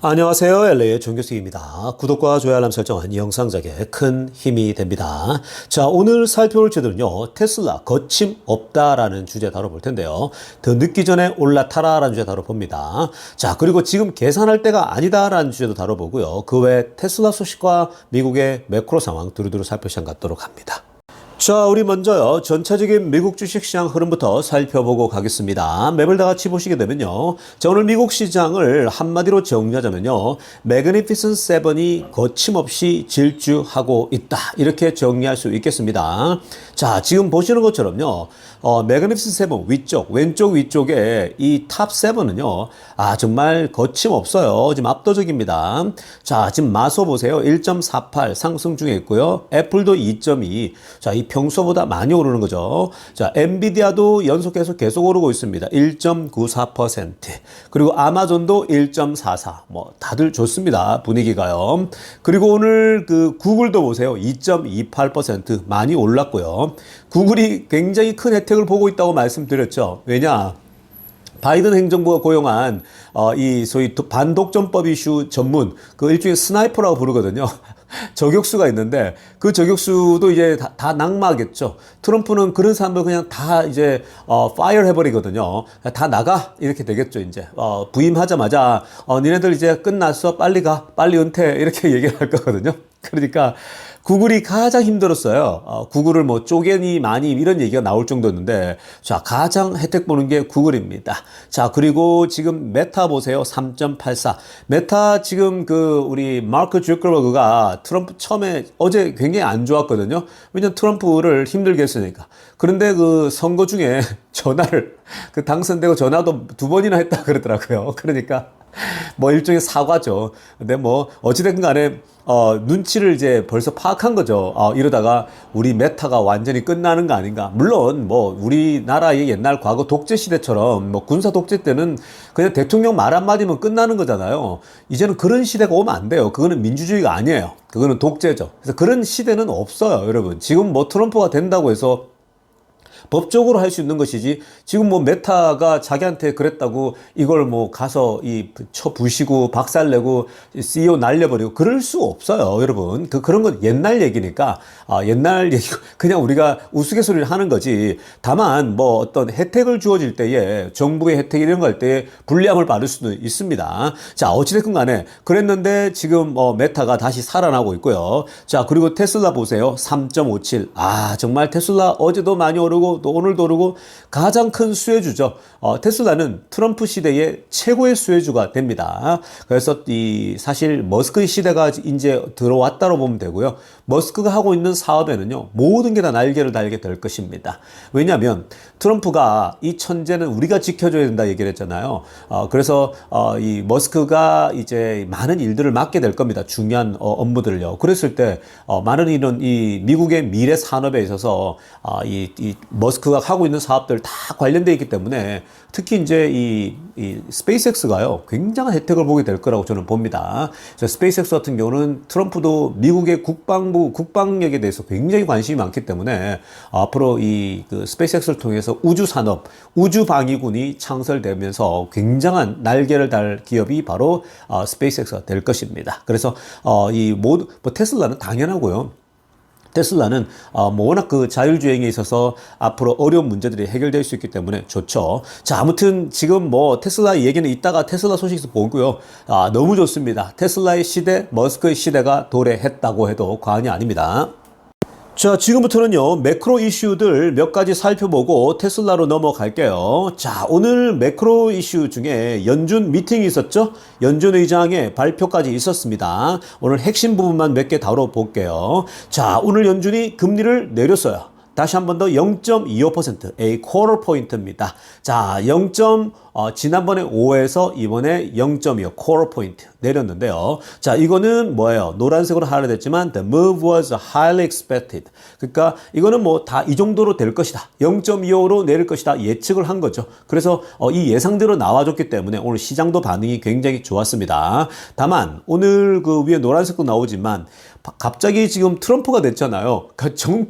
안녕하세요. LA의 정교수입니다. 구독과 좋아요 알람 설정은 영상작에 큰 힘이 됩니다. 자, 오늘 살펴볼 주제는요. 테슬라 거침없다라는 주제 다뤄볼 텐데요. 더 늦기 전에 올라타라라는 주제 다뤄봅니다. 자, 그리고 지금 계산할 때가 아니다라는 주제도 다뤄보고요. 그 외 테슬라 소식과 미국의 매크로 상황 두루두루 살펴시간 갖도록 합니다. 자, 우리 먼저요. 전체적인 미국 주식시장 흐름부터 살펴보고 가겠습니다. 맵을 다 같이 보시게 되면요. 자, 오늘 미국 시장을 한마디로 정리하자면요. 매그니피센트 세븐이 거침없이 질주하고 있다. 이렇게 정리할 수 있겠습니다. 자, 지금 보시는 것처럼요. 매그니피센트 세븐 위쪽, 왼쪽 위쪽에 이 탑 세븐은요. 정말 거침없어요. 지금 압도적입니다. 자, 지금 마소 보세요. 1.48 상승 중에 있고요. 애플도 2.2. 자, 이 평소보다 많이 오르는 거죠. 자, 엔비디아도 연속해서 계속 오르고 있습니다. 1.94%. 그리고 아마존도 1.44. 뭐 다들 좋습니다. 분위기가요. 그리고 오늘 그 구글도 보세요. 2.28% 많이 올랐고요. 구글이 굉장히 큰 혜택을 보고 있다고 말씀드렸죠. 왜냐? 바이든 행정부가 고용한 이 소위 반독점법 이슈 전문 그 일종의 스나이퍼라고 부르거든요. 저격수가 있는데 그 저격수도 이제 다 낙마하겠죠. 트럼프는 그런 사람들 그냥 다 이제 파이어 해버리거든요. 다 나가 이렇게 되겠죠. 이제 부임하자마자 니네들 이제 끝났어, 빨리 가, 빨리 은퇴 이렇게 얘기를 할 거거든요. 그러니까 구글이 가장 힘들었어요. 구글을 뭐 쪼개니 많이 이런 얘기가 나올 정도였는데, 자, 가장 혜택 보는 게 구글입니다. 자, 그리고 지금 메타 보세요. 3.84. 메타 지금 우리 마크 주커버그가 트럼프 처음에 어제 굉장히 안 좋았거든요. 왜냐면 트럼프를 힘들게 했으니까. 그런데 그 선거 중에 전화를, 당선되고 전화도 2번이나 했다 그러더라고요. 그러니까 뭐 일종의 사과죠. 근데 뭐 어찌됐든 간에 눈치를 이제 벌써 파악한 거죠. 이러다가 우리 메타가 완전히 끝나는 거 아닌가. 물론 뭐 우리나라의 옛날 과거 독재 시대처럼 뭐 군사 독재 때는 그냥 대통령 말 한마디면 끝나는 거잖아요. 이제는 그런 시대가 오면 안 돼요. 그거는 민주주의가 아니에요. 그거는 독재죠. 그래서 그런 시대는 없어요, 여러분. 지금 뭐 트럼프가 된다고 해서 법적으로 할 수 있는 것이지, 지금 뭐 메타가 자기한테 그랬다고 이걸 뭐 가서 부시고 박살내고 CEO 날려버리고 그럴 수 없어요, 여러분. 그런 건 옛날 얘기니까, 옛날 얘기고 그냥 우리가 우스갯소리를 하는 거지. 다만 뭐 어떤 혜택을 주어질 때에, 정부의 혜택 이런 거 할 때에 불리함을 받을 수도 있습니다. 자, 어찌됐건 간에 그랬는데 지금 메타가 다시 살아나고 있고요. 자, 그리고 테슬라 보세요. 3.57. 정말 테슬라 어제도 많이 오르고 또 오늘도 오르고 가장 큰 수혜주죠. 테슬라는 트럼프 시대의 최고의 수혜주가 됩니다. 그래서 사실 머스크의 시대가 이제 들어왔다고 보면 되고요. 머스크가 하고 있는 사업에는요, 모든 게 다 날개를 달게 될 것입니다. 왜냐하면 트럼프가 이 천재는 우리가 지켜줘야 된다 얘기를 했잖아요. 그래서 이 머스크가 이제 많은 일들을 맡게 될 겁니다. 중요한 업무들을요. 그랬을 때 많은 이런 이 미국의 미래 산업에 있어서 이 머스크가 하고 있는 사업들 다 관련되어 있기 때문에, 특히 이제 이 스페이스X가요, 굉장한 혜택을 보게 될 거라고 저는 봅니다. 스페이스X 같은 경우는 트럼프도 미국의 국방력에 대해서 굉장히 관심이 많기 때문에 앞으로 스페이스X를 통해서 우주 산업, 우주 방위군이 창설되면서 굉장한 날개를 달 기업이 바로 스페이스X가 될 것입니다. 그래서 테슬라는 당연하고요. 테슬라는 워낙 자율주행에 있어서 앞으로 어려운 문제들이 해결될 수 있기 때문에 좋죠. 자, 아무튼 지금 테슬라 얘기는 이따가 테슬라 소식에서 보고요. 너무 좋습니다. 테슬라의 시대, 머스크의 시대가 도래했다고 해도 과언이 아닙니다. 자, 지금부터는요, 매크로 이슈들 몇 가지 살펴보고 테슬라로 넘어갈게요. 자, 오늘 매크로 이슈 중에 연준 미팅이 있었죠? 연준 의장의 발표까지 있었습니다. 오늘 핵심 부분만 몇 개 다뤄볼게요. 자, 오늘 연준이 금리를 내렸어요. 다시 한 번 더 0.25%, a quarter 포인트입니다. 자, 지난번에 5에서 이번에 0.25 quarter 포인트 내렸는데요. 자, 이거는 뭐예요? 노란색으로 하려됐지만 the move was highly expected. 그러니까 이거는 뭐 다 이 정도로 될 것이다. 0.25로 내릴 것이다. 예측을 한 거죠. 그래서 이 예상대로 나와줬기 때문에 오늘 시장도 반응이 굉장히 좋았습니다. 다만 오늘 위에 노란색도 나오지만 갑자기 지금 트럼프가 됐잖아요.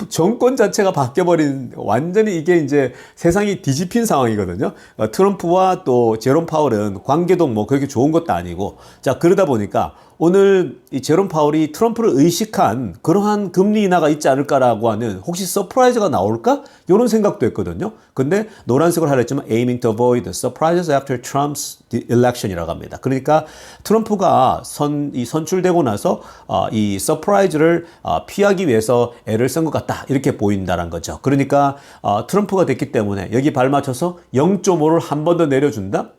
정권 자체가 바뀌어버린, 완전히 이게 이제 세상이 뒤집힌 상황이거든요. 트럼프와 트럼프와 또 제롬 파월은 관계도 뭐 그렇게 좋은 것도 아니고, 자, 그러다 보니까 오늘 이 제롬 파월이 트럼프를 의식한 그러한 금리 인하가 있지 않을까라고 하는, 혹시 서프라이즈가 나올까? 이런 생각도 했거든요. 근데 노란색으로 하랬지만 aiming to avoid the surprises after Trump's election이라고 합니다. 그러니까 트럼프가 선출되고 나서 이 서프라이즈를 피하기 위해서 애를 쓴 것 같다, 이렇게 보인다는 거죠. 그러니까 트럼프가 됐기 때문에 여기 발맞춰서 0.5를 한 번 더 내려준다?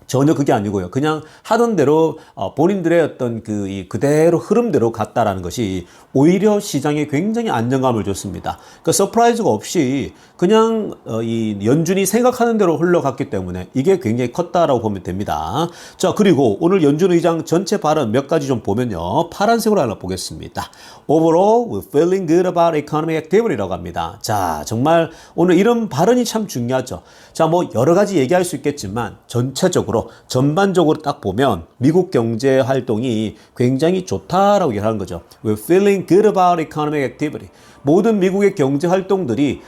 전혀 그게 아니고요. 그냥 하던 대로 본인들의 어떤 그대로 흐름대로 갔다라는 것이 오히려 시장에 굉장히 안정감을 줬습니다. 그러니까 서프라이즈가 없이 그냥 이 연준이 생각하는 대로 흘러갔기 때문에 이게 굉장히 컸다라고 보면 됩니다. 자, 그리고 오늘 연준 의장 전체 발언 몇 가지 좀 보면요. 파란색으로 하나 보겠습니다. Overall, we're feeling good about economic activity라고 합니다. 자, 정말 오늘 이런 발언이 참 중요하죠. 자, 뭐 여러 가지 얘기할 수 있겠지만 전반적으로 딱 보면 미국 경제 활동이 굉장히 좋다라고 얘기하는 거죠. We're feeling good about economic activity. 모든 미국의 경제 활동들이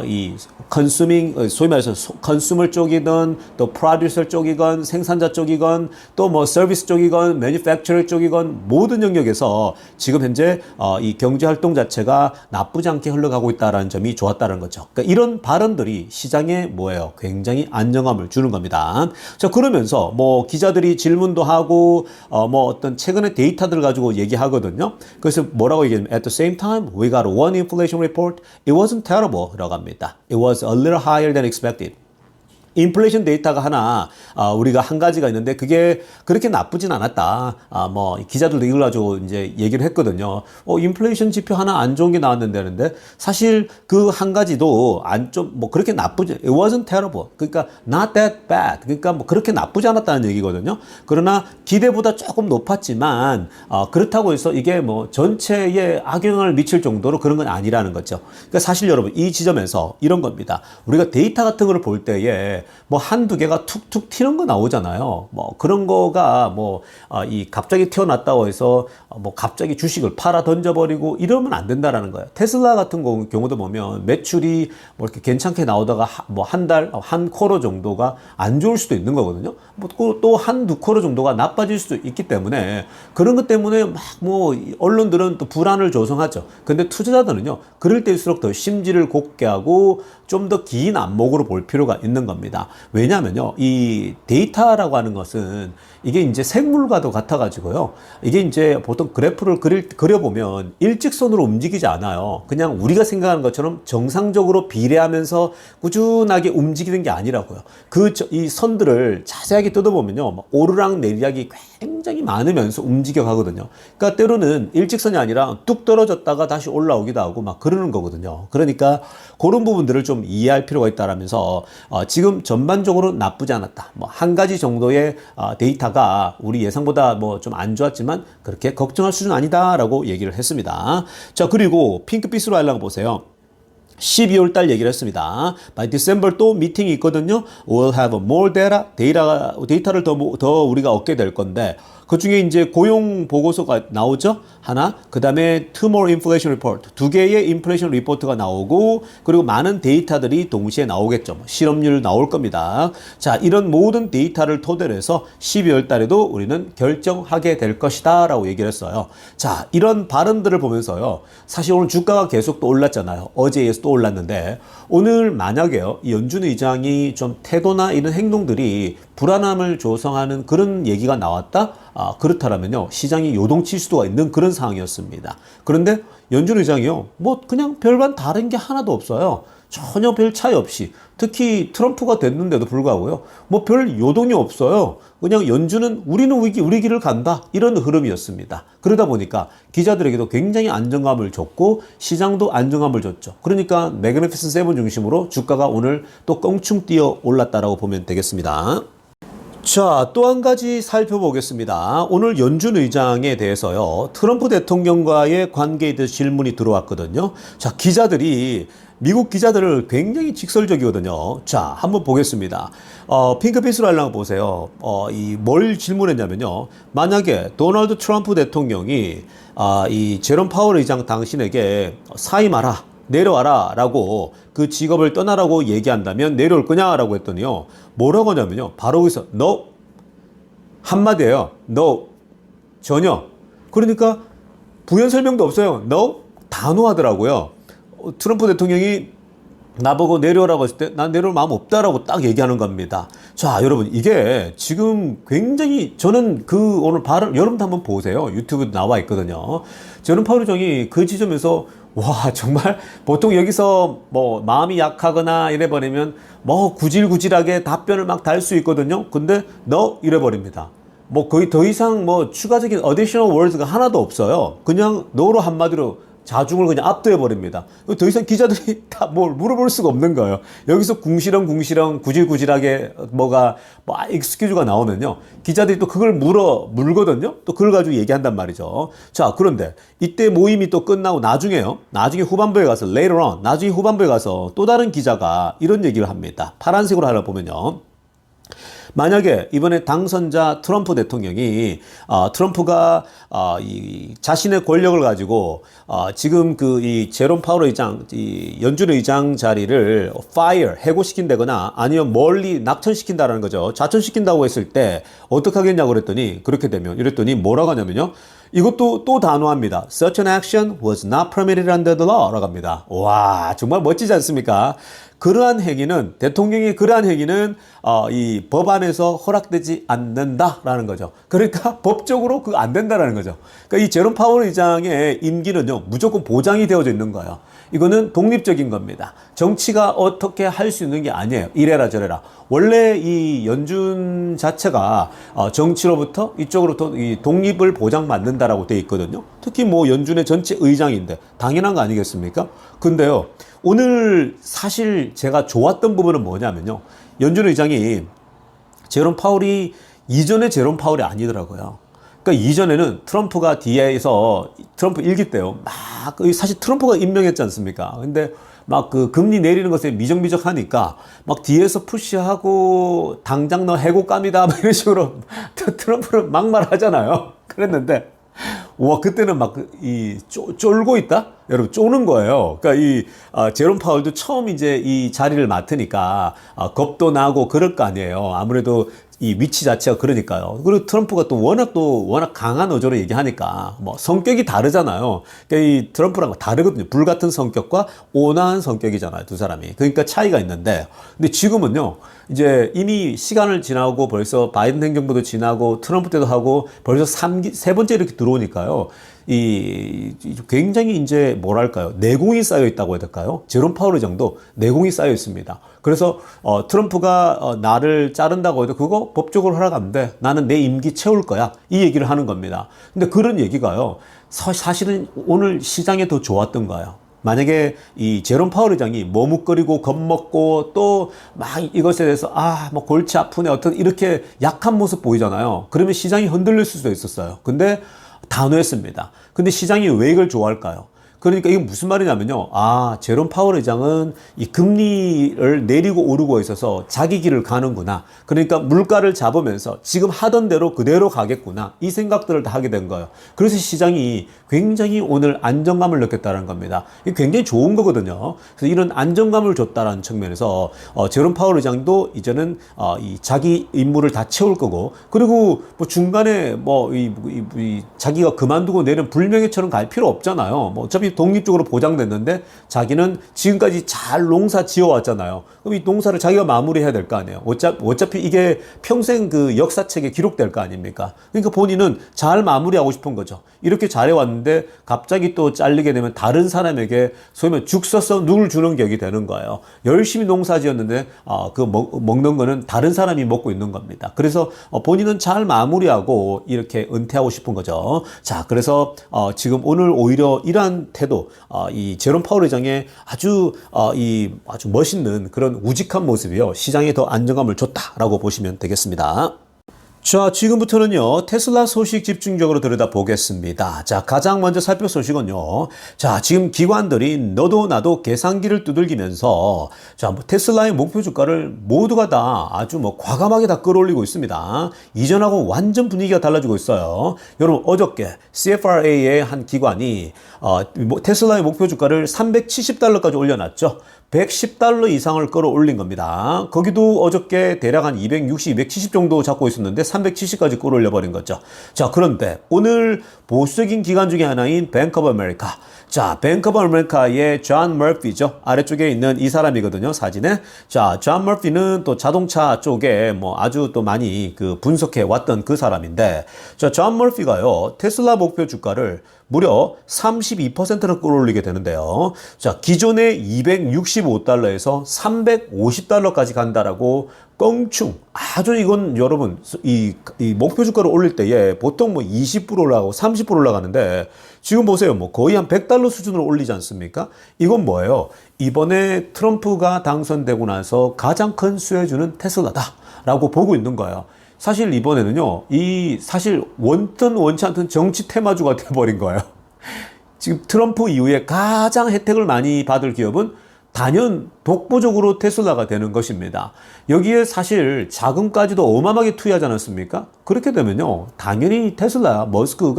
이 컨슈밍, 소위 말해서 컨슈머 쪽이든 또 프로듀서 쪽이건 생산자 쪽이건 또 뭐 서비스 쪽이건 매니팩처러 쪽이건 모든 영역에서 지금 현재 이 경제 활동 자체가 나쁘지 않게 흘러가고 있다는 점이 좋았다는 거죠. 그러니까 이런 발언들이 시장에 뭐예요? 굉장히 안정감을 주는 겁니다. 자, 그러면서 뭐 기자들이 질문도 하고 뭐 어떤 최근의 데이터들 가지고 얘기하거든요. 그래서 뭐라고 얘기하냐면 at the same time we got one inflation report. It wasn't terrible 라고 합니다. It was a little higher than expected. 인플레이션 데이터가 하나 우리가 한 가지가 있는데 그게 그렇게 나쁘진 않았다. 뭐 기자들도 이걸 가지고 이제 얘기를 했거든요. 인플레이션 지표 하나 안 좋은 게 나왔는데 사실 그 한 가지도 좀 뭐 그렇게 나쁘지, it wasn't terrible. 그러니까 not that bad. 그러니까 뭐 그렇게 나쁘지 않았다는 얘기거든요. 그러나 기대보다 조금 높았지만 그렇다고 해서 이게 뭐 전체에 악영향을 미칠 정도로 그런 건 아니라는 거죠. 그러니까 사실 여러분 이 지점에서 이런 겁니다. 우리가 데이터 같은 걸 볼 때에 뭐 한두 개가 툭툭 튀는 거 나오잖아요. 뭐 그런 거가 뭐 이 갑자기 튀어났다고 해서 뭐 갑자기 주식을 팔아 던져버리고 이러면 안 된다라는 거예요. 테슬라 같은 경우도 보면 매출이 뭐 이렇게 괜찮게 나오다가 뭐 한 달, 한 쿼터 정도가 안 좋을 수도 있는 거거든요. 뭐 또 한두 쿼터 정도가 나빠질 수도 있기 때문에 그런 것 때문에 막 뭐 언론들은 또 불안을 조성하죠. 근데 투자자들은요, 그럴 때일수록 더 심지를 곧게 하고 좀 더 긴 안목으로 볼 필요가 있는 겁니다. 왜냐하면요, 이 데이터라고 하는 것은 이게 이제 생물과도 같아가지고요. 이게 이제 보통 그래프를 그려보면 일직선으로 움직이지 않아요. 그냥 우리가 생각하는 것처럼 정상적으로 비례하면서 꾸준하게 움직이는 게 아니라고요. 이 선들을 자세하게 뜯어보면요, 오르락 내리락이 굉장히 많으면서 움직여 가거든요. 그러니까 때로는 일직선이 아니라 뚝 떨어졌다가 다시 올라오기도 하고 막 그러는 거거든요. 그러니까 그런 부분들을 좀 이해할 필요가 있다라면서 지금 전반적으로 나쁘지 않았다. 뭐 한 가지 정도의 데이터가 우리 예상보다 뭐 좀 안 좋았지만 그렇게 걱정할 수준 아니다라고 얘기를 했습니다. 자, 그리고 핑크빛으로 하려고 보세요. 12월 달 얘기를 했습니다. by December 또 미팅이 있거든요. We'll have more data. 데이터를 더 우리가 얻게 될 건데 그 중에 이제 고용 보고서가 나오죠. 하나. 그 다음에 two more inflation report. 두 개의 인플레이션 리포트가 나오고 그리고 많은 데이터들이 동시에 나오겠죠. 실업률 나올 겁니다. 자, 이런 모든 데이터를 토대로 해서 12월 달에도 우리는 결정하게 될 것이다 라고 얘기를 했어요. 자, 이런 발언들을 보면서요. 사실 오늘 주가가 계속 또 올랐잖아요. 어제에 이어서 또 올랐는데 오늘 만약에요, 이 연준 의장이 좀 태도나 이런 행동들이 불안함을 조성하는 그런 얘기가 나왔다? 그렇다면요, 시장이 요동칠 수도 있는 그런 상황이었습니다. 그런데 연준 의장이요, 뭐 그냥 별반 다른 게 하나도 없어요. 전혀 별 차이 없이, 특히 트럼프가 됐는데도 불구하고요, 뭐 별 요동이 없어요. 그냥 연준은 우리는 우리 길을 간다, 이런 흐름이었습니다. 그러다 보니까 기자들에게도 굉장히 안정감을 줬고 시장도 안정감을 줬죠. 그러니까 매그니피센트 세븐 중심으로 주가가 오늘 또 껑충 뛰어 올랐다라고 보면 되겠습니다. 자, 또 한 가지 살펴보겠습니다. 오늘 연준 의장에 대해서요, 트럼프 대통령과의 관계에 대해서 질문이 들어왔거든요. 자, 미국 기자들을 굉장히 직설적이거든요. 자, 한번 보겠습니다. 핑크빛으로 하려고 보세요. 뭘 질문했냐면요. 만약에 도널드 트럼프 대통령이 이 제롬 파월 의장 당신에게 사임하라, 내려와라 라고 그 직업을 떠나라고 얘기한다면 내려올 거냐 라고 했더니요. 뭐라고 하냐면요. 바로 여기서 no. 한마디예요. no. 전혀. 그러니까 부연 설명도 없어요. no. 단호하더라고요. 트럼프 대통령이 나보고 내려오라고 했을 때 난 내려올 마음 없다라고 딱 얘기하는 겁니다. 자, 여러분 이게 지금 굉장히 저는 그 오늘 발언 여러분도 한번 보세요. 유튜브에 나와 있거든요. 저는 파월 의장이 그 지점에서 와 정말 보통 여기서 뭐 마음이 약하거나 이래버리면 뭐 구질구질하게 답변을 막 달 수 있거든요. 근데 너 이래버립니다. 뭐 거의 더 이상 뭐 추가적인 어디셔널 월드가 하나도 없어요. 그냥 너로 한마디로 자중을 그냥 압도해 버립니다. 더 이상 기자들이 다 뭘 물어볼 수가 없는 거예요. 여기서 궁시렁궁시렁 구질구질하게 뭐가 뭐 익스큐즈가 나오면요, 기자들이 또 그걸 물거든요. 또 그걸 가지고 얘기한단 말이죠. 자, 그런데 이때 모임이 또 끝나고 나중에 후반부에 가서 later on, 나중에 후반부에 가서 또 다른 기자가 이런 얘기를 합니다. 파란색으로 하나 보면요. 만약에 이번에 당선자 트럼프 대통령이 트럼프가 이 자신의 권력을 가지고 지금 그 이 제롬 파월 의장, 이 연준 의장 자리를 fire 해고시킨다거나 아니면 멀리 낙천시킨다라는 거죠. 좌천시킨다고 했을 때 어떻게 하겠냐고 그랬더니 그렇게 되면 이랬더니 뭐라고 하냐면요. 이것도 또 단호합니다. Such an action was not permitted under the law라고 합니다. 와, 정말 멋지지 않습니까? 그러한 행위는, 대통령의 그러한 행위는 이 법안에서 허락되지 않는다라는 거죠. 그러니까 법적으로 그거 안 된다라는 거죠. 그러니까 이 제롬 파월 의장의 임기는요, 무조건 보장이 되어져 있는 거예요. 이거는 독립적인 겁니다. 정치가 어떻게 할 수 있는 게 아니에요. 이래라 저래라. 원래 이 연준 자체가 정치로부터 이쪽으로부터 이 독립을 보장받는다라고 되어 있거든요. 특히 뭐 연준의 전체 의장인데 당연한 거 아니겠습니까? 근데요, 오늘 사실 제가 좋았던 부분은 뭐냐면요, 연준 의장이 제롬 파월이 이전의 제롬 파월이 아니더라고요. 그러니까 이전에는 트럼프가 뒤에서 트럼프 일기 때요, 막 사실 트럼프가 임명했지 않습니까? 근데 막 그 금리 내리는 것에 미적미적 하니까 막 뒤에서 푸시하고 당장 너 해고감이다 막 이런 식으로 트럼프를 막말하잖아요. 그랬는데 와, 그때는 막 쫄고 있다? 여러분, 쪼는 거예요. 그러니까 제롬 파월도 처음 이제 이 자리를 맡으니까 겁도 나고 그럴 거 아니에요. 아무래도 이 위치 자체가 그러니까요. 그리고 트럼프가 또 워낙 강한 어조로 얘기하니까 뭐 성격이 다르잖아요. 그러니까 이 트럼프랑 다르거든요. 불같은 성격과 온화한 성격이잖아요, 두 사람이. 그러니까 차이가 있는데, 근데 지금은요, 이제 이미 시간을 지나고 벌써 바이든 행정부도 지나고 트럼프 때도 하고 벌써 세 번째 이렇게 들어오니까요. 굉장히 이제 뭐랄까요, 내공이 쌓여 있다고 해야 될까요? 제롬 파월 의장도 내공이 쌓여 있습니다. 그래서 트럼프가 나를 자른다고 해도 그거 법적으로 허락 안 돼. 나는 내 임기 채울 거야. 이 얘기를 하는 겁니다. 근데 그런 얘기가요, 사실은 오늘 시장에 더 좋았던 거예요. 만약에 이 제롬 파월 의장이 머뭇거리고 겁먹고 또 막 이것에 대해서 뭐 골치 아프네 어떤 이렇게 약한 모습 보이잖아요. 그러면 시장이 흔들릴 수도 있었어요. 근데 단호했습니다. 근데 시장이 왜 이걸 좋아할까요? 그러니까 이게 무슨 말이냐면요. 제롬 파월 의장은 이 금리를 내리고 오르고 있어서 자기 길을 가는구나. 그러니까 물가를 잡으면서 지금 하던 대로 그대로 가겠구나. 이 생각들을 다 하게 된 거예요. 그래서 시장이 굉장히 오늘 안정감을 느꼈다는 겁니다. 이게 굉장히 좋은 거거든요. 그래서 이런 안정감을 줬다는 측면에서 제롬 파월 의장도 이제는 이 자기 임무를 다 채울 거고, 그리고 뭐 중간에 자기가 그만두고 내는 불명예처럼 갈 필요 없잖아요. 뭐 어차피 독립적으로 보장됐는데 자기는 지금까지 잘 농사 지어왔잖아요. 그럼 이 농사를 자기가 마무리해야 될 거 아니에요. 어차피 이게 평생 그 역사책에 기록될 거 아닙니까? 그러니까 본인은 잘 마무리하고 싶은 거죠. 이렇게 잘해왔는데 갑자기 또 잘리게 되면 다른 사람에게 소위 말해 죽 써서 누굴 주는 격이 되는 거예요. 열심히 농사 지었는데 먹는 거는 다른 사람이 먹고 있는 겁니다. 그래서 본인은 잘 마무리하고 이렇게 은퇴하고 싶은 거죠. 자, 그래서 지금 오늘 오히려 이러한 태도, 이 제롬 파월 의장의 아주 멋있는 그런 우직한 모습이요, 시장에 더 안정감을 줬다라고 보시면 되겠습니다. 자, 지금부터는요, 테슬라 소식 집중적으로 들여다보겠습니다. 자, 가장 먼저 살펴볼 소식은요, 자, 지금 기관들이 너도 나도 계산기를 두들기면서, 자, 테슬라의 목표 주가를 모두가 다 아주 과감하게 다 끌어올리고 있습니다. 이전하고 완전 분위기가 달라지고 있어요. 여러분, 어저께 CFRA의 한 기관이, 테슬라의 목표 주가를 $370까지 올려놨죠. $110 이상을 끌어올린 겁니다. 거기도 어저께 대략 한 260, 270 정도 잡고 있었는데 370까지 끌어올려 버린 거죠. 자, 그런데 오늘 보수적인 기관 중에 하나인 뱅크 오브 아메리카. 자, 뱅크 오브 아메리카의 존 머피죠. 아래쪽에 있는 이 사람이거든요, 사진에. 자, 존 머피는 또 자동차 쪽에 아주 또 많이 분석해 왔던 그 사람인데, 자, 존 머피가요, 테슬라 목표 주가를 무려 32%를 끌어올리게 되는데요. 자, 기존의 $265에서 $350까지 간다라고 껑충. 아주 이건 여러분, 이 목표 주가를 올릴 때에 보통 20% 올라가고 30% 올라가는데 지금 보세요. 거의 한 $100 수준으로 올리지 않습니까? 이건 뭐예요? 이번에 트럼프가 당선되고 나서 가장 큰 수혜주는 테슬라다라고 보고 있는 거예요. 사실 이번에는요, 사실 원든 원치 않던 정치 테마주가 돼버린 거예요. 지금 트럼프 이후에 가장 혜택을 많이 받을 기업은 단연 독보적으로 테슬라가 되는 것입니다. 여기에 사실 자금까지도 어마어마하게 투여하지 않았습니까? 그렇게 되면요, 당연히 테슬라, 머스크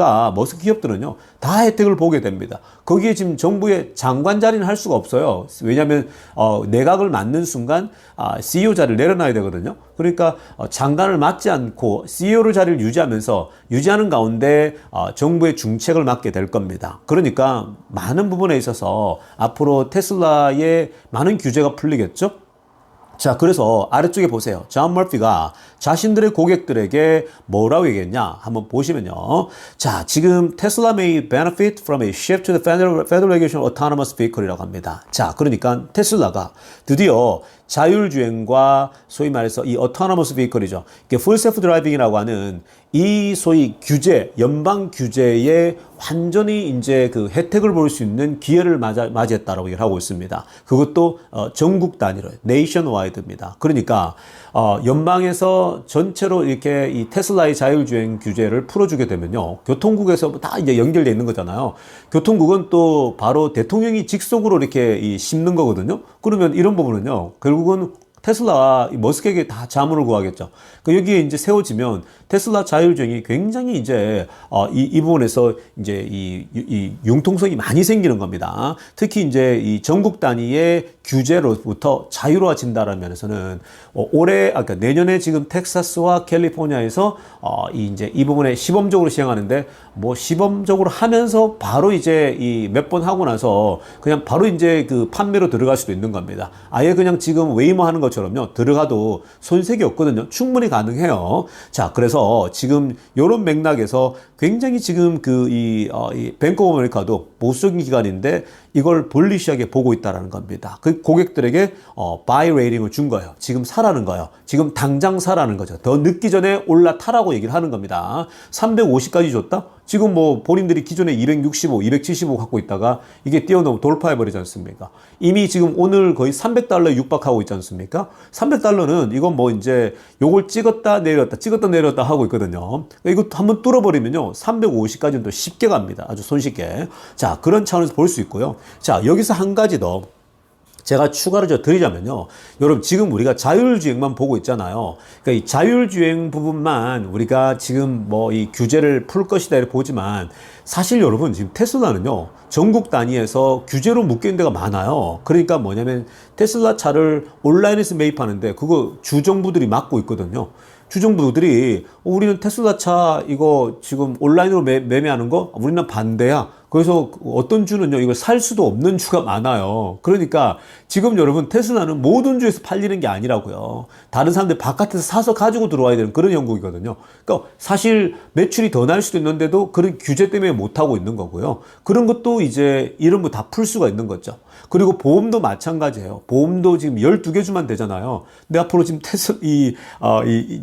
기업들은요, 다 혜택을 보게 됩니다. 거기에 지금 정부의 장관 자리는 할 수가 없어요. 왜냐하면 내각을 맡는 순간 CEO 자리를 내려놔야 되거든요. 그러니까 장관을 맡지 않고 CEO를 자리를 유지하는 가운데 정부의 중책을 맡게 될 겁니다. 그러니까 많은 부분에 있어서 앞으로 테슬라의 많은 규제가 풀리겠죠? 자, 그래서 아래쪽에 보세요. 존 머피가 자신들의 고객들에게 뭐라고 얘기했냐? 한번 보시면요. 자, 지금 Tesla may benefit from a shift to the federal regulation autonomous vehicle이라고 합니다. 자, 그러니까 테슬라가 드디어 자율주행과 소위 말해서 이 autonomous vehicle이죠. 이게 full self driving이라고 하는 이 소위 규제, 연방 규제에 완전히 이제 혜택을 볼 수 있는 기회를 맞이했다라고 얘기를 하고 있습니다. 그것도 전국 단위로 nationwide입니다. 그러니까 연방에서 전체로 이렇게 이 테슬라의 자율주행 규제를 풀어주게 되면요, 교통국에서 다 이제 연결돼 있는 거잖아요. 교통국은 또 바로 대통령이 직속으로 이렇게 심는 거거든요. 그러면 이런 부분은요, 결국은 테슬라와 머스크에게 다 자문을 구하겠죠. 여기에 이제 세워지면 테슬라 자율주행이 굉장히 이제 이 부분에서 이제 이 융통성이 많이 생기는 겁니다. 특히 이제 이 전국 단위의 규제로부터 자유로워진다라는 면에서는 그러니까 내년에 지금 텍사스와 캘리포니아에서 이제 이 부분에 시범적으로 시행하는데 시범적으로 하면서 바로 이제 이 몇 번 하고 나서 그냥 바로 이제 판매로 들어갈 수도 있는 겁니다. 아예 그냥 지금 웨이모 하는 것처럼요, 들어가도 손색이 없거든요. 충분히 가능해요. 자, 그래서 지금 이런 맥락에서 굉장히 지금 이 뱅크 오브 아메리카도 보수적인 기관인데 이걸 볼리시하게 보고 있다라는 겁니다. 그 고객들에게 바이 레이팅을 준 거예요. 지금 사라는 거예요. 지금 당장 사라는 거죠. 더 늦기 전에 올라타라고 얘기를 하는 겁니다. 350까지 줬다? 지금 본인들이 기존에 265, 275 갖고 있다가 이게 뛰어넘어 돌파해버리지 않습니까? 이미 지금 오늘 거의 $300에 육박하고 있지 않습니까? $300는 이건 이제 요걸 찍었다 내렸다 하고 있거든요. 이거 한번 뚫어버리면요, 350까지는 또 쉽게 갑니다. 아주 손쉽게. 자, 그런 차원에서 볼 수 있고요. 자, 여기서 한 가지 더 제가 추가로 드리자면요, 여러분 지금 우리가 자율주행만 보고 있잖아요. 그러니까 이 자율주행 부분만 우리가 지금 이 규제를 풀 것이다 이렇게 보지만, 사실 여러분 지금 테슬라는요, 전국 단위에서 규제로 묶여있는 데가 많아요. 그러니까 뭐냐면 테슬라 차를 온라인에서 매입하는데 그거 주정부들이 막고 있거든요. 주정부들이 우리는 테슬라 차 이거 지금 온라인으로 매매하는 거 우리는 반대야. 그래서 어떤 주는요, 이걸 살 수도 없는 주가 많아요. 그러니까 지금 여러분 테슬라는 모든 주에서 팔리는 게 아니라고요. 다른 사람들 바깥에서 사서 가지고 들어와야 되는 그런 형국이거든요. 그러니까 사실 매출이 더 날 수도 있는데도 그런 규제 때문에 못 하고 있는 거고요. 그런 것도 이제 이런 거 다 풀 수가 있는 거죠. 그리고 보험도 마찬가지예요. 보험도 지금 12개 주만 되잖아요. 근데 앞으로 지금 이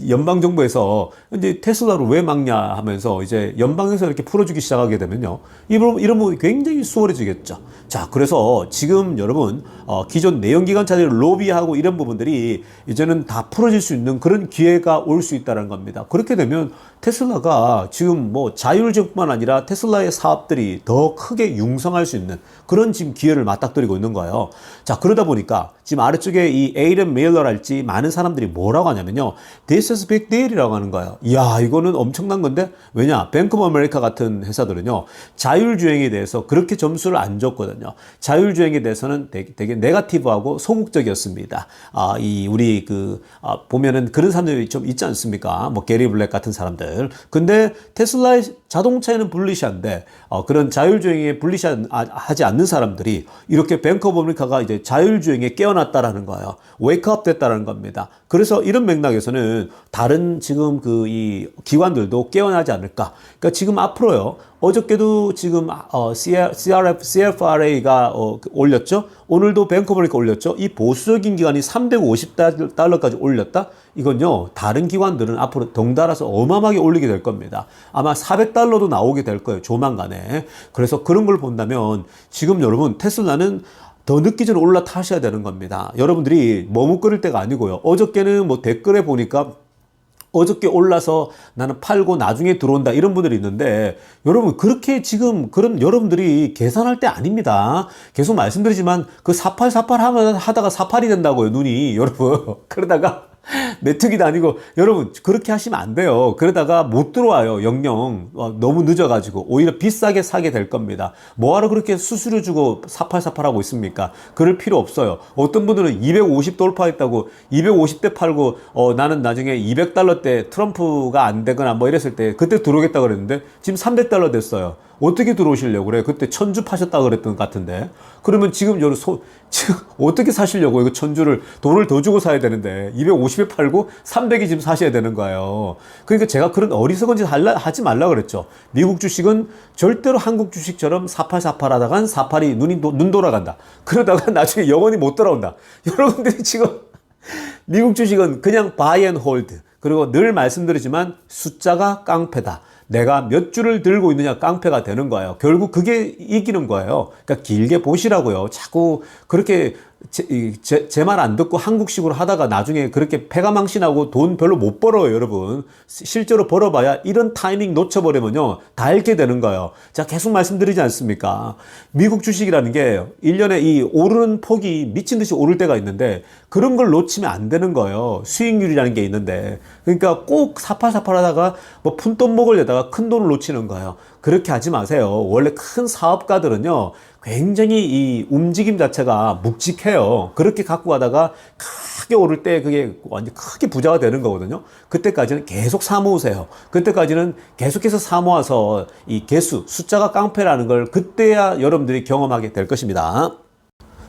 연방정부에서 이제 테슬라를 왜 막냐 하면서 이제 연방에서 이렇게 풀어주기 시작하게 되면요. 이러면 굉장히 수월해지겠죠. 자, 그래서 지금 여러분, 기존 내연기관차들을 로비하고 이런 부분들이 이제는 다 풀어질 수 있는 그런 기회가 올 수 있다는 겁니다. 그렇게 되면 테슬라가 지금 뭐 자율주행뿐만 아니라 테슬라의 사업들이 더 크게 융성할 수 있는 그런 지금 기회를 맞닥뜨리고 있는 거예요. 자, 그러다 보니까 지금 아래쪽에 이 에이런 메일러랄지 많은 사람들이 뭐라고 하냐면요. This is big deal이라고 하는 거예요. 이야, 이거는 엄청난 건데? 왜냐? 뱅크 오브 아메리카 같은 회사들은요. 자율주행에 대해서 그렇게 점수를 안 줬거든요. 자율주행에 대해서는 되게 네거티브하고 소극적이었습니다. 보면은 그런 사람들이 좀 있지 않습니까? 뭐 게리 블랙 같은 사람들. 근데 테슬라의 자동차에는 불리시한데 그런 자율주행에 불리시하지 않는 사람들이 이렇게 뱅크 오브 아메리카가 이제 자율주행에 깨어났다라는 거예요. 웨이크업 됐다라는 겁니다. 그래서 이런 맥락에서는 다른 지금 이 기관들도 깨어나지 않을까. 그러니까 지금 앞으로요. 어저께도 지금 CFRA가 올렸죠. 오늘도 뱅크 오브 아메리카 올렸죠. 이 보수적인 기관이 $350까지 올렸다. 이건요. 다른 기관들은 앞으로 덩달아서 어마어마하게 올리게 될 겁니다. 아마 $400도 나오게 될 거예요. 조만간에. 그래서 그런 걸 본다면 지금 여러분 테슬라는 더 늦기 전에 올라타셔야 되는 겁니다. 여러분들이 머뭇거릴 때가 아니고요. 어저께는 뭐 댓글에 보니까 어저께 올라서 나는 팔고 나중에 들어온다 이런 분들이 있는데 여러분 그렇게 지금 그런 여러분들이 계산할 때 아닙니다. 계속 말씀드리지만 그 48 하다가 48이 된다고요. 눈이 여러분 그러다가 메뚜기도 아니고 여러분 그렇게 하시면 안 돼요. 그러다가 못 들어와요. 영영 너무 늦어가지고 오히려 비싸게 사게 될 겁니다. 뭐하러 그렇게 수수료 주고 48 하고 있습니까? 그럴 필요 없어요. 어떤 분들은 250 돌파했다고 250대 팔고 나는 나중에 $200 때 트럼프가 안 되거나 뭐 이랬을 때 그때 들어오겠다 그랬는데 지금 $300 됐어요. 어떻게 들어오시려고 그래요? 그때 1000주 파셨다 그랬던 것 같은데. 그러면 지금 지금 어떻게 사시려고 이거 1000주를 돈을 더 주고 사야 되는데 250에 팔고 300이 지금 사셔야 되는 거예요. 그러니까 제가 그런 어리석은 짓 하지 말라 그랬죠. 미국 주식은 절대로 한국 주식처럼 48 하다간 48이 눈 돌아간다. 그러다가 나중에 영원히 못 돌아온다. 여러분들이 지금 미국 주식은 그냥 buy and hold. 그리고 늘 말씀드리지만 숫자가 깡패다. 내가 몇 주를 들고 있느냐 깡패가 되는 거예요. 결국 그게 이기는 거예요. 그러니까 길게 보시라고요. 자꾸 그렇게 제 말 안 듣고 한국식으로 하다가 나중에 그렇게 패가 망신하고 돈 별로 못 벌어요, 여러분. 실제로 벌어봐야 이런 타이밍 놓쳐버리면요. 다 잃게 되는 거예요. 자, 계속 말씀드리지 않습니까? 미국 주식이라는 게 1년에 이 오르는 폭이 미친 듯이 오를 때가 있는데 그런 걸 놓치면 안 되는 거예요. 수익률이라는 게 있는데. 그러니까 꼭 48 하다가 뭐 푼돈 먹으려다가 큰 돈을 놓치는 거예요. 그렇게 하지 마세요. 원래 큰 사업가들은요. 굉장히 이 움직임 자체가 묵직해요. 그렇게 갖고 가다가 크게 오를 때 그게 완전 크게 부자가 되는 거거든요. 그때까지는 계속 사모으세요. 그때까지는 계속해서 사모아서 이 개수, 숫자가 깡패라는 걸 그때야 여러분들이 경험하게 될 것입니다.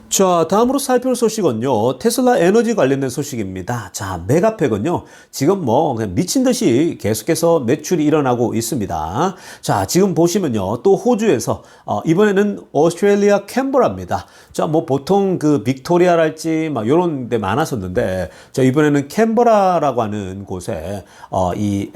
자, 다음으로 살펴볼 소식은요. 테슬라 에너지 관련된 소식입니다. 자, 메가팩은요. 지금 뭐 그냥 미친 듯이 계속해서 매출이 일어나고 있습니다. 자, 지금 보시면요. 또 호주에서 이번에는 오스트레일리아 캔버라입니다. 자, 뭐 보통 그 빅토리아랄지 막 요런 데 많았었는데 자, 이번에는 캔버라라고 하는 곳에 이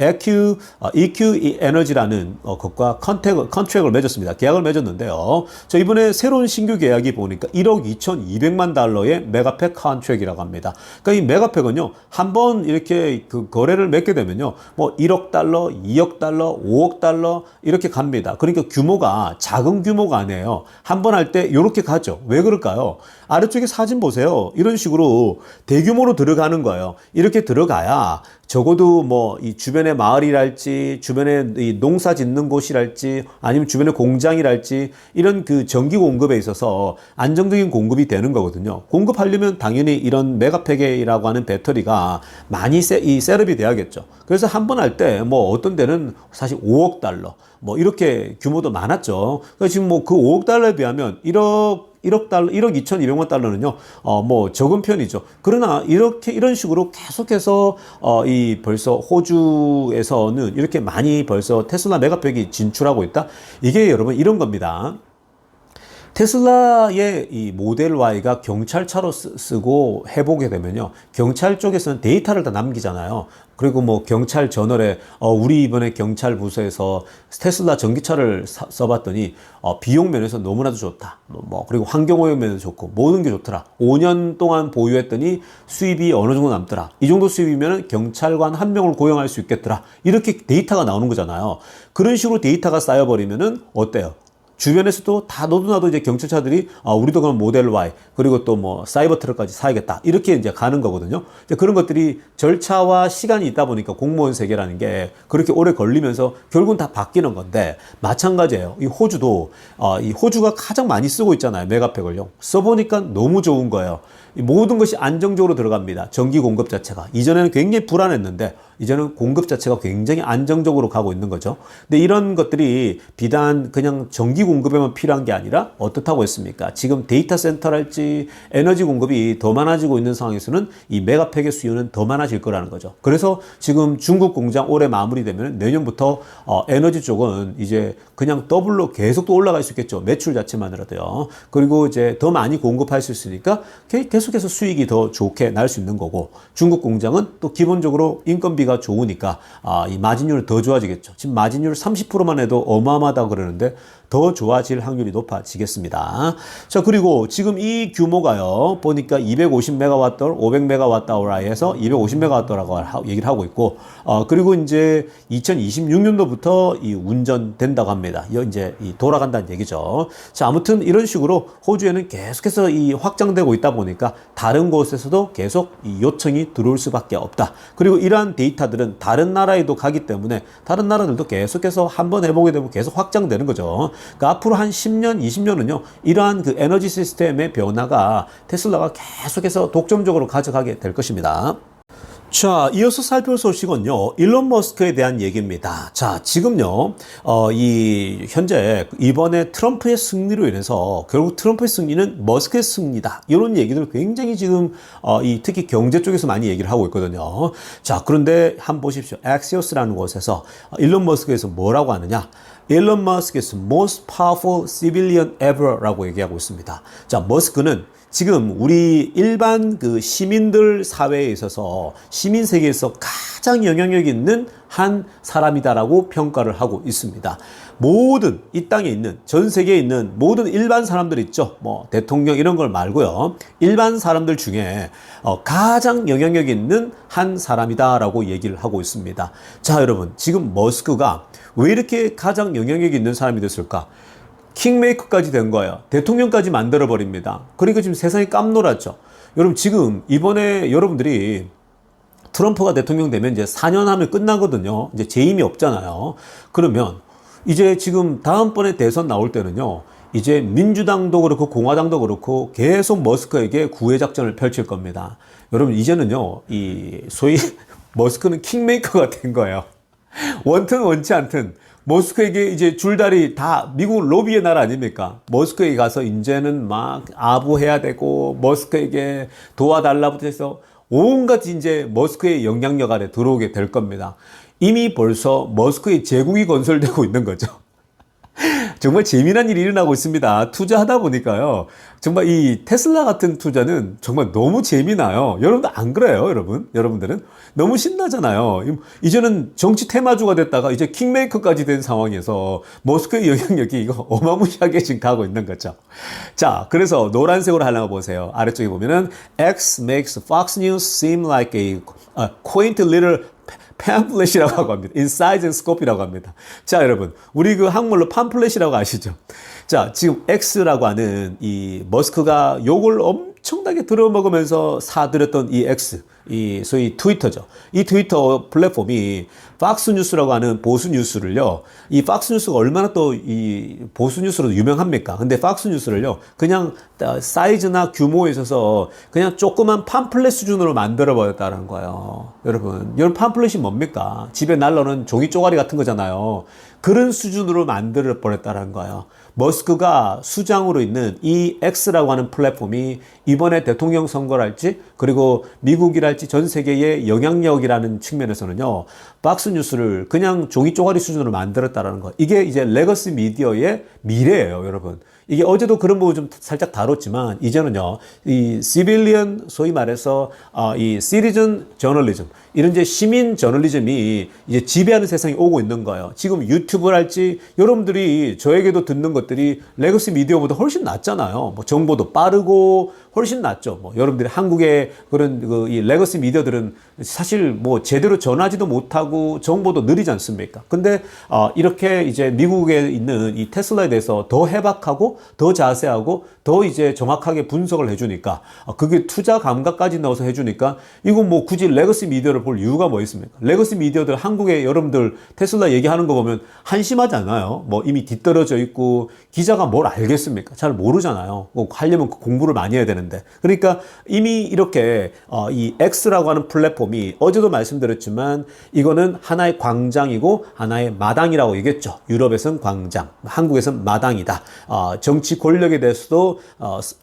EQ 에너지라는 것과 컨트랙을 맺었습니다. 계약을 맺었는데요. 자, 이번에 새로운 신규 계약이 보니까 1억 2,200만 달러의 메가팩 컨트랙이라고 합니다. 그러니까 이 메가팩은요, 한번 이렇게 그 거래를 맺게 되면요, 뭐 1억 달러, 2억 달러, 5억 달러 이렇게 갑니다. 그러니까 규모가 작은 규모가 아니에요. 한번 할 때 이렇게 가죠. 왜 그럴까요? 아래쪽에 사진 보세요. 이런 식으로 대규모로 들어가는 거예요. 이렇게 들어가야 적어도 뭐 이 주변의 마을이랄지 주변에 이 농사 짓는 곳이랄지 아니면 주변의 공장이랄지 이런 그 전기 공급에 있어서 안정적인 공급이 되는 거거든요. 공급하려면 당연히 이런 메가팩이라고 하는 배터리가 많이 셋업이 돼야겠죠. 그래서 한 번 할 때 뭐 어떤 데는 사실 5억 달러 뭐 이렇게 규모도 많았죠. 그러니까 지금 뭐 그 5억 달러에 비하면 1억 달러, 1억 2,200만 달러는요, 뭐 적은 편이죠. 그러나 이런 식으로 계속해서 벌써 호주에서는 이렇게 많이 벌써 테슬라 메가팩이 진출하고 있다. 이게 여러분 이런 겁니다. 테슬라의 이 모델 Y가 경찰차로 쓰고 해보게 되면요. 경찰 쪽에서는 데이터를 다 남기잖아요. 그리고 뭐 경찰 저널에 우리 이번에 경찰 부서에서 테슬라 전기차를 써봤더니 비용 면에서 너무나도 좋다. 그리고 환경오염 면에서 좋고 모든 게 좋더라. 5년 동안 보유했더니 수입이 어느 정도 남더라. 이 정도 수입이면 경찰관 한 명을 고용할 수 있겠더라. 이렇게 데이터가 나오는 거잖아요. 그런 식으로 데이터가 쌓여버리면은 어때요? 주변에서도 다 너도 나도 이제 경찰차들이 우리도 그럼 모델 Y 그리고 또 뭐 사이버 트럭까지 사야겠다 이렇게 이제 가는 거거든요. 이제 그런 것들이 절차와 시간이 있다 보니까 공무원 세계라는 게 그렇게 오래 걸리면서 결국은 다 바뀌는 건데 마찬가지예요. 이 호주도 이 호주가 가장 많이 쓰고 있잖아요. 메가팩을요. 써보니까 너무 좋은 거예요. 이 모든 것이 안정적으로 들어갑니다. 전기 공급 자체가 이전에는 굉장히 불안했는데 이제는 공급 자체가 굉장히 안정적으로 가고 있는 거죠. 근데 이런 것들이 비단 그냥 전기 공급에만 필요한 게 아니라 어떻다고 했습니까? 지금 데이터 센터랄지 에너지 공급이 더 많아지고 있는 상황에서는 이 메가팩의 수요는 더 많아질 거라는 거죠. 그래서 지금 중국 공장 올해 마무리되면 내년부터 에너지 쪽은 이제 그냥 더블로 계속 또 올라갈 수 있겠죠. 매출 자체만으로도요. 그리고 이제 더 많이 공급할 수 있으니까 계속해서 수익이 더 좋게 날 수 있는 거고 중국 공장은 또 기본적으로 인건비가 좋으니까 이 마진율 더 좋아지겠죠. 지금 마진율 30%만 해도 어마어마하다고 그러는데 더 좋아질 확률이 높아지겠습니다. 자, 그리고 지금 이 규모가요, 보니까 250메가와트, 500메가와트아워에서 250메가와트라고 얘기를 하고 있고, 그리고 이제 2026년도부터 이 운전된다고 합니다. 이제 돌아간다는 얘기죠. 자, 아무튼 이런 식으로 호주에는 계속해서 이 확장되고 있다 보니까 다른 곳에서도 계속 이 요청이 들어올 수밖에 없다. 그리고 이러한 데이터들은 다른 나라에도 가기 때문에 다른 나라들도 계속해서 한번 해보게 되면 계속 확장되는 거죠. 그러니까 앞으로 한 10년, 20년은요, 이러한 그 에너지 시스템의 변화가 테슬라가 계속해서 독점적으로 가져가게 될 것입니다. 자, 이어서 살펴볼 소식은요, 일론 머스크에 대한 얘기입니다. 자, 지금요, 현재 이번에 트럼프의 승리로 인해서 결국 트럼프의 승리는 머스크의 승리다. 이런 얘기들 굉장히 지금, 특히 경제 쪽에서 많이 얘기를 하고 있거든요. 자, 그런데 한번 보십시오. Axios라는 곳에서 일론 머스크에서 뭐라고 하느냐. 일론 머스크 is most powerful civilian ever라고 얘기하고 있습니다. 자, 머스크는 지금 우리 일반 그 시민들 사회에 있어서 시민 세계에서 가장 영향력 있는 한 사람이다라고 평가를 하고 있습니다. 모든 이 땅에 있는 전 세계에 있는 모든 일반 사람들 있죠. 뭐 대통령 이런 걸 말고요. 일반 사람들 중에 가장 영향력 있는 한 사람이다라고 얘기를 하고 있습니다. 자, 여러분, 지금 머스크가 왜 이렇게 가장 영향력 있는 사람이 됐을까? 킹메이커까지 된 거예요. 대통령까지 만들어버립니다. 그러니까 지금 세상이 깜놀았죠. 여러분, 지금 이번에 여러분들이 트럼프가 대통령 되면 이제 4년 하면 끝나거든요. 이제 재임이 없잖아요. 그러면 이제 지금 다음번에 대선 나올 때는요, 이제 민주당도 그렇고 공화당도 그렇고 계속 머스크에게 구애 작전을 펼칠 겁니다. 여러분, 이제는요, 이 소위 머스크는 킹메이커가 된 거예요. 원튼 원치 않든 머스크에게 이제 줄다리 다 미국 로비의 나라 아닙니까? 머스크에게 가서 이제는 막 아부해야 되고 머스크에게 도와달라부터 해서 온갖 이제 머스크의 영향력 아래 들어오게 될 겁니다. 이미 벌써 머스크의 제국이 건설되고 있는 거죠. 정말 재미난 일이 일어나고 있습니다. 투자하다 보니까요. 정말 이 테슬라 같은 투자는 정말 너무 재미나요. 여러분들 안 그래요, 여러분? 여러분들은? 너무 신나잖아요. 이제는 정치 테마주가 됐다가 이제 킹메이커까지 된 상황에서 머스크의 영향력이 이거 어마무시하게 지금 가고 있는 거죠. 자, 그래서 노란색으로 하려고 보세요. 아래쪽에 보면은 X makes Fox News seem like a quaint little 팜플렛이라고 합니다. In size and scope이라고 합니다. 자, 여러분, 우리 그 한국말로 팜플렛이라고 아시죠? 자, 지금 X라고 하는 이 머스크가 욕을 엄청나게 들어먹으면서 사들였던 이 X, 이 소위 트위터죠. 이 트위터 플랫폼이 팍스 뉴스라고 하는 보수 뉴스를요, 이 팍스 뉴스가 얼마나 또 이 보수 뉴스로 유명합니까? 근데 팍스 뉴스를요, 그냥 사이즈나 규모에 있어서 그냥 조그만 팜플렛 수준으로 만들어버렸다는 거예요. 여러분 팜플렛이 뭡니까? 집에 날라오는 종이 쪼가리 같은 거잖아요. 그런 수준으로 만들어버렸다는 거예요. 머스크가 수장으로 있는 이 X라고 하는 플랫폼이 이번에 대통령 선거랄지 그리고 미국이랄지 전 세계의 영향력이라는 측면에서는요, 박스뉴스를 그냥 종이 쪼가리 수준으로 만들었다라는 거. 이게 이제 레거시 미디어의 미래예요, 여러분. 이게 어제도 그런 부분 좀 살짝 다뤘지만 이제는요, 이 시빌리언 소위 말해서 이 시티즌 저널리즘 이런 이제 시민 저널리즘이 이제 지배하는 세상이 오고 있는 거예요. 지금 유튜브랄지 여러분들이 저에게도 듣는 것들이 레거시 미디어보다 훨씬 낫잖아요. 뭐 정보도 빠르고 훨씬 낫죠. 뭐 여러분들이 한국의 그런 이 레거시 미디어들은 사실 뭐 제대로 전하지도 못하고 정보도 느리지 않습니까? 근데 이렇게 이제 미국에 있는 이 테슬라에 대해서 더 해박하고 더 자세하고 더 이제 정확하게 분석을 해주니까 그게 투자 감각까지 넣어서 해주니까 이건 뭐 굳이 레거시 미디어를 볼 이유가 뭐 있습니까? 레거시 미디어들 한국에 여러분들 테슬라 얘기하는 거 보면 한심하지 않아요? 뭐 이미 뒤떨어져 있고 기자가 뭘 알겠습니까? 잘 모르잖아요. 뭐 하려면 공부를 많이 해야 되는데. 그러니까 이미 이렇게 이 X라고 하는 플랫폼이 어제도 말씀드렸지만 이거는 하나의 광장이고 하나의 마당이라고 얘기했죠. 유럽에서는 광장, 한국에서는 마당이다. 정치 권력에 대해서도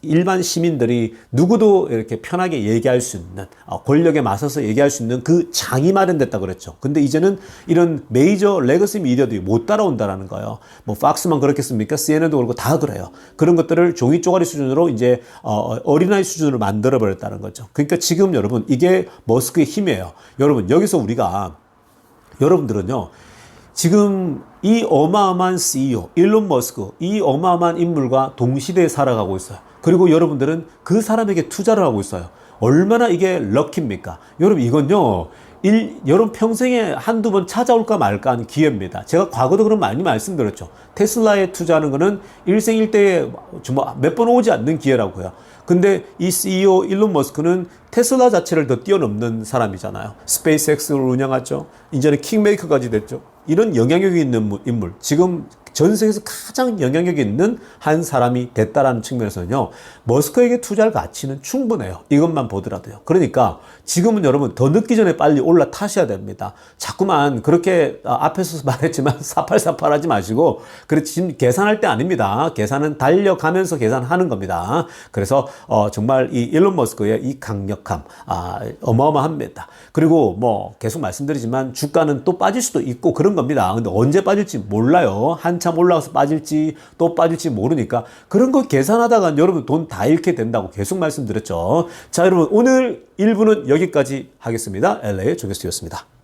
일반 시민들이 누구도 이렇게 편하게 얘기할 수 있는 권력에 맞서서 얘기할 수 있는 그 장이 마련됐다 그랬죠. 근데 이제는 이런 메이저 레거시 미디어들이 못 따라온다라는 거예요. 뭐 팍스만 그렇겠습니까? CNN도 그렇고 다 그래요. 그런 것들을 종이 쪼가리 수준으로 이제 어린아이 수준으로 만들어 버렸다는 거죠. 그러니까 지금 여러분 이게 머스크의 힘이에요. 여러분 여기서 우리가 여러분들은요. 지금 이 어마어마한 CEO 일론 머스크 이 어마어마한 인물과 동시대에 살아가고 있어요. 그리고 여러분들은 그 사람에게 투자를 하고 있어요. 얼마나 이게 럭키입니까? 여러분 이건요. 여러분 평생에 한두 번 찾아올까 말까 하는 기회입니다. 제가 과거도 그런 많이 말씀드렸죠. 테슬라에 투자하는 거는 일생일대에 몇 번 오지 않는 기회라고요. 근데 이 CEO 일론 머스크는 테슬라 자체를 더 뛰어넘는 사람이잖아요. 스페이스X를 운영하죠. 이제는 킹메이커까지 됐죠. 이런 영향력이 있는 인물. 지금 전 세계에서 가장 영향력이 있는 한 사람이 됐다라는 측면에서는요. 머스크에게 투자할 가치는 충분해요. 이것만 보더라도요. 그러니까 지금은 여러분 더 늦기 전에 빨리 올라타셔야 됩니다. 자꾸만 그렇게 앞에서 말했지만 사팔사팔 하지 마시고 그래 지금 계산할 때 아닙니다. 계산은 달려가면서 계산하는 겁니다. 그래서 정말 이 일론 머스크의 이 강력함 어마어마합니다. 그리고 뭐 계속 말씀드리지만 주가는 또 빠질 수도 있고 그런 겁니다. 근데 언제 빠질지 몰라요. 한참 올라가서 빠질지 또 빠질지 모르니까 그런 거 계산하다가 여러분 돈 다 잃게 된다고 계속 말씀드렸죠. 자 여러분 오늘 1부는 여기까지 하겠습니다. LA 조교수였습니다.